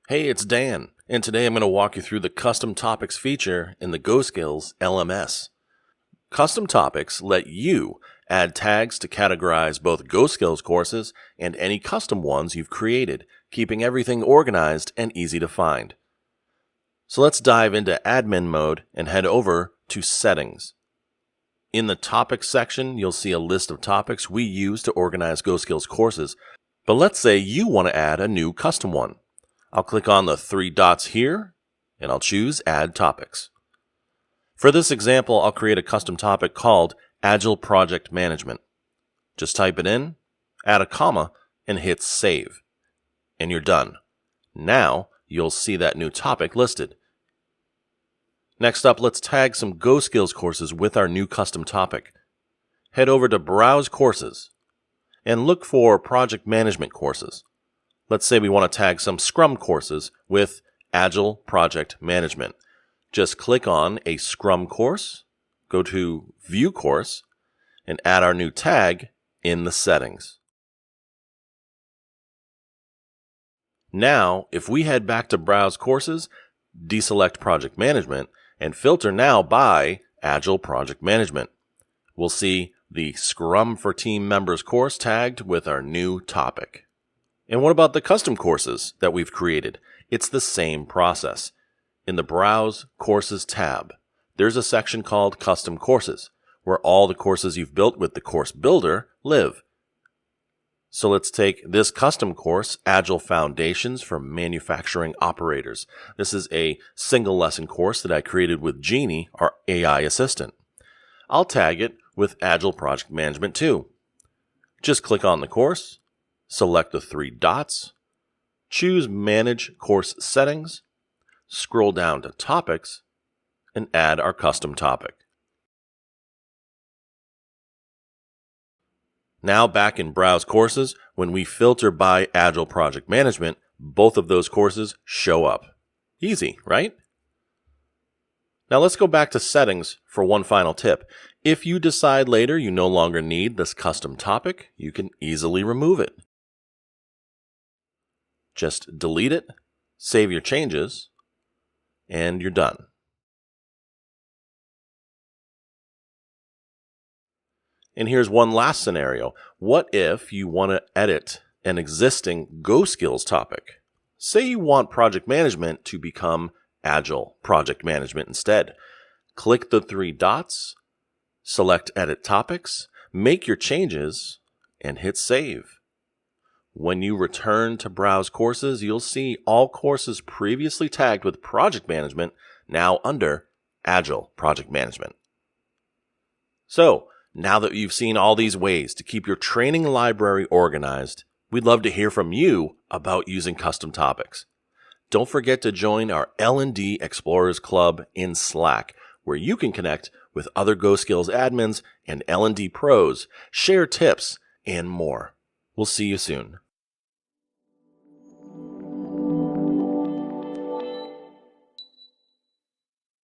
Hey, it's Dan, and today I'm going to walk you through the Custom Topics feature in the GoSkills LMS. Custom Topics let you add tags to categorize both GoSkills courses and any custom ones you've created, keeping everything organized and easy to find. So let's dive into admin mode and head over to Settings. In the Topics section, you'll see a list of topics we use to organize GoSkills courses, but let's say you want to add a new custom one. I'll click on the three dots here, and I'll choose Add Topics. For this example, I'll create a custom topic called Agile Project Management. Just type it in, add a comma, and hit Save. And you're done. Now, you'll see that new topic listed. Next up, let's tag some GoSkills courses with our new custom topic. Head over to Browse Courses, and look for Project Management courses. Let's say we want to tag some Scrum courses with Agile Project Management. Just click on a Scrum course, go to View Course, and add our new tag in the settings. Now, if we head back to Browse Courses, deselect Project Management, and filter now by Agile Project Management, we'll see the Scrum for Team Members course tagged with our new topic. And what about the custom courses that we've created? It's the same process. In the Browse Courses tab, there's a section called Custom Courses, where all the courses you've built with the Course Builder live. So let's take this custom course, Agile Foundations for Manufacturing Operators. This is a single lesson course that I created with Jeannie, our AI assistant. I'll tag it with Agile Project Management too. Just click on the course, select the three dots, choose Manage Course Settings, scroll down to Topics, and add our custom topic. Now back in Browse Courses, when we filter by Agile Project Management, both of those courses show up. Easy, right? Now let's go back to Settings for one final tip. If you decide later you no longer need this custom topic, you can easily remove it. Just delete it, save your changes, and you're done. And here's one last scenario. What if you want to edit an existing GoSkills topic? Say you want project management to become Agile Project Management instead. Click the three dots, select Edit Topics, make your changes, and hit Save. When you return to Browse Courses, you'll see all courses previously tagged with Project Management now under Agile Project Management. So, now that you've seen all these ways to keep your training library organized, we'd love to hear from you about using custom topics. Don't forget to join our L&D Explorers Club in Slack, where you can connect with other GoSkills admins and L&D pros, share tips, and more. We'll see you soon.